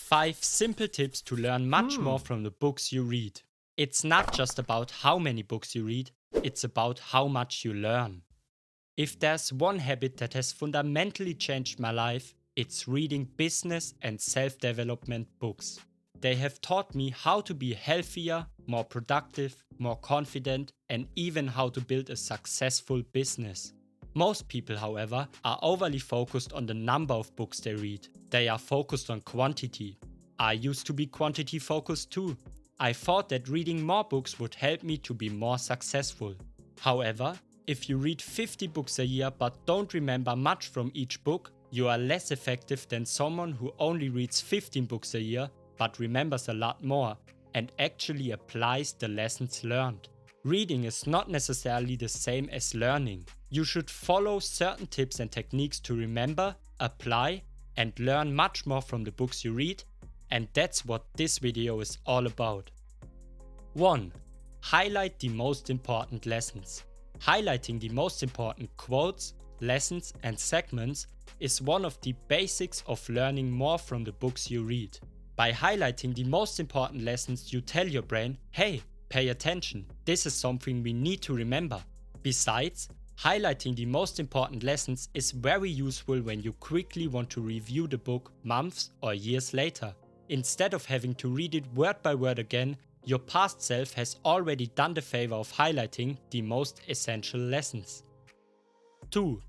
5 simple tips to learn much more from the books you read. It's not just about how many books you read, it's about how much you learn. If there's one habit that has fundamentally changed my life, it's reading business and self-development books. They have taught me how to be healthier, more productive, more confident, and even how to build a successful business. Most people, however, are overly focused on the number of books they read. They are focused on quantity. I used to be quantity focused too. I thought that reading more books would help me to be more successful. However, if you read 50 books a year but don't remember much from each book, you are less effective than someone who only reads 15 books a year but remembers a lot more and actually applies the lessons learned. Reading is not necessarily the same as learning. You should follow certain tips and techniques to remember, apply, and learn much more from the books you read, and that's what this video is all about. 1. Highlight the most important lessons. Highlighting the most important quotes, lessons, and segments is one of the basics of learning more from the books you read. By highlighting the most important lessons, you tell your brain, hey, pay attention, this is something we need to remember. Besides, highlighting the most important lessons is very useful when you quickly want to review the book months or years later. Instead of having to read it word by word again, your past self has already done the favor of highlighting the most essential lessons. 2.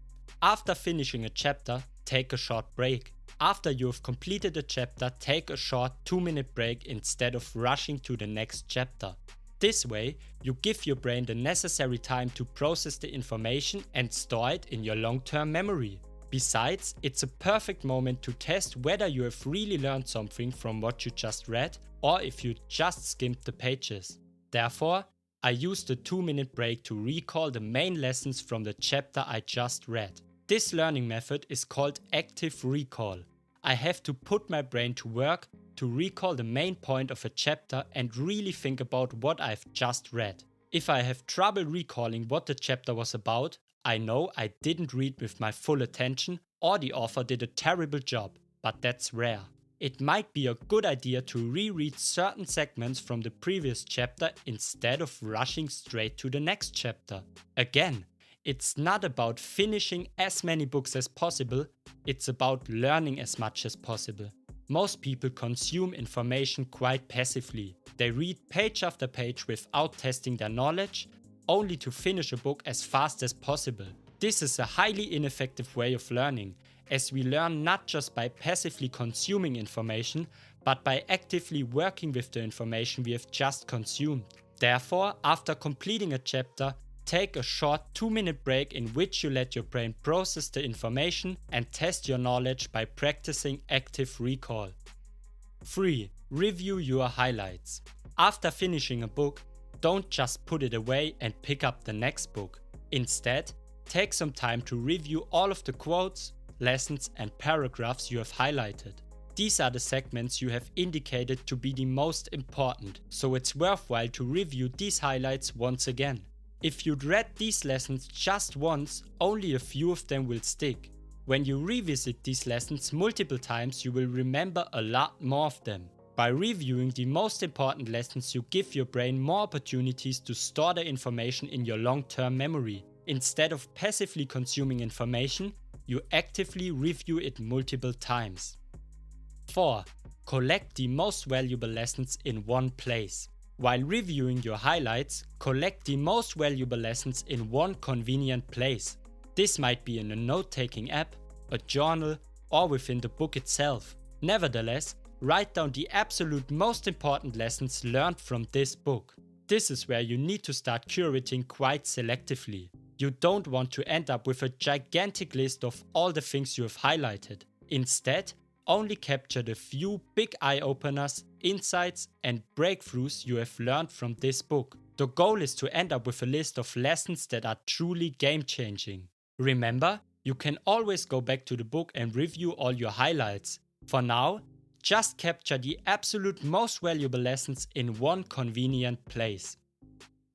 After finishing a chapter, take a short break. After you have completed a chapter, take a short 2-minute break instead of rushing to the next chapter. This way, you give your brain the necessary time to process the information and store it in your long-term memory. Besides, it's a perfect moment to test whether you have really learned something from what you just read or if you just skimmed the pages. Therefore, I use the 2-minute break to recall the main lessons from the chapter I just read. This learning method is called active recall. I have to put my brain to work to recall the main point of a chapter and really think about what I've just read. If I have trouble recalling what the chapter was about, I know I didn't read with my full attention or the author did a terrible job, but that's rare. It might be a good idea to reread certain segments from the previous chapter instead of rushing straight to the next chapter. Again, it's not about finishing as many books as possible, it's about learning as much as possible. Most people consume information quite passively. They read page after page without testing their knowledge, only to finish a book as fast as possible. This is a highly ineffective way of learning, as we learn not just by passively consuming information, but by actively working with the information we have just consumed. Therefore, after completing a chapter, take a short 2-minute break in which you let your brain process the information and test your knowledge by practicing active recall. 3. Review your highlights. After finishing a book, don't just put it away and pick up the next book. Instead, take some time to review all of the quotes, lessons, and paragraphs you have highlighted. These are the segments you have indicated to be the most important, so it's worthwhile to review these highlights once again. If you'd read these lessons just once, only a few of them will stick. When you revisit these lessons multiple times, you will remember a lot more of them. By reviewing the most important lessons, you give your brain more opportunities to store the information in your long-term memory. Instead of passively consuming information, you actively review it multiple times. 4. Collect the most valuable lessons in one place. While reviewing your highlights, collect the most valuable lessons in one convenient place. This might be in a note-taking app, a journal, or within the book itself. Nevertheless, write down the absolute most important lessons learned from this book. This is where you need to start curating quite selectively. You don't want to end up with a gigantic list of all the things you have highlighted. Instead, only capture the few big eye-openers, insights, and breakthroughs you have learned from this book. The goal is to end up with a list of lessons that are truly game-changing. Remember, you can always go back to the book and review all your highlights. For now, just capture the absolute most valuable lessons in one convenient place.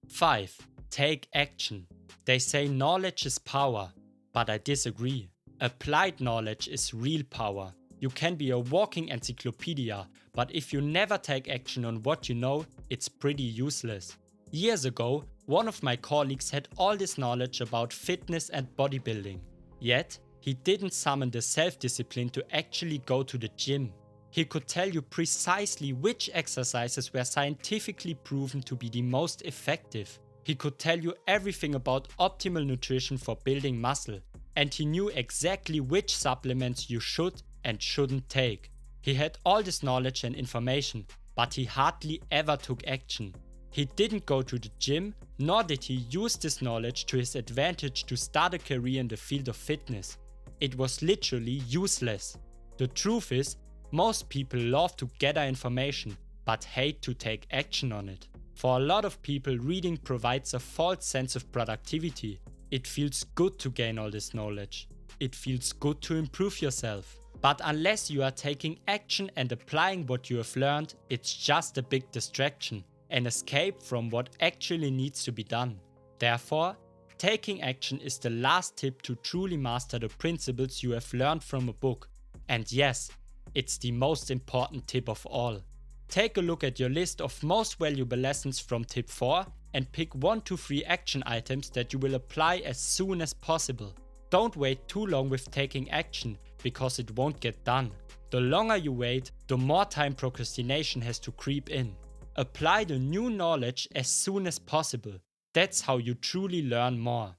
5. Take action. They say knowledge is power, but I disagree. Applied knowledge is real power. You can be a walking encyclopedia, but if you never take action on what you know, it's pretty useless. Years ago, one of my colleagues had all this knowledge about fitness and bodybuilding. Yet, he didn't summon the self-discipline to actually go to the gym. He could tell you precisely which exercises were scientifically proven to be the most effective. He could tell you everything about optimal nutrition for building muscle. And he knew exactly which supplements you should and shouldn't take. He had all this knowledge and information, but he hardly ever took action. He didn't go to the gym, nor did he use this knowledge to his advantage to start a career in the field of fitness. It was literally useless. The truth is, most people love to gather information, but hate to take action on it. For a lot of people, reading provides a false sense of productivity. It feels good to gain all this knowledge. It feels good to improve yourself. But unless you are taking action and applying what you have learned, it's just a big distraction, an escape from what actually needs to be done. Therefore, taking action is the last tip to truly master the principles you have learned from a book. And yes, it's the most important tip of all. Take a look at your list of most valuable lessons from tip 4 and pick 1 to 3 action items that you will apply as soon as possible. Don't wait too long with taking action, because it won't get done. The longer you wait, the more time procrastination has to creep in. Apply the new knowledge as soon as possible. That's how you truly learn more.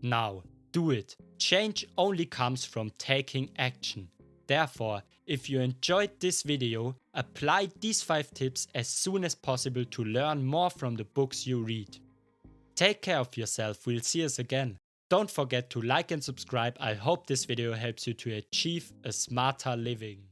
Now, do it. Change only comes from taking action. Therefore, if you enjoyed this video, apply these 5 tips as soon as possible to learn more from the books you read. Take care of yourself, we'll see us again. Don't forget to like and subscribe. I hope this video helps you to achieve a smarter living.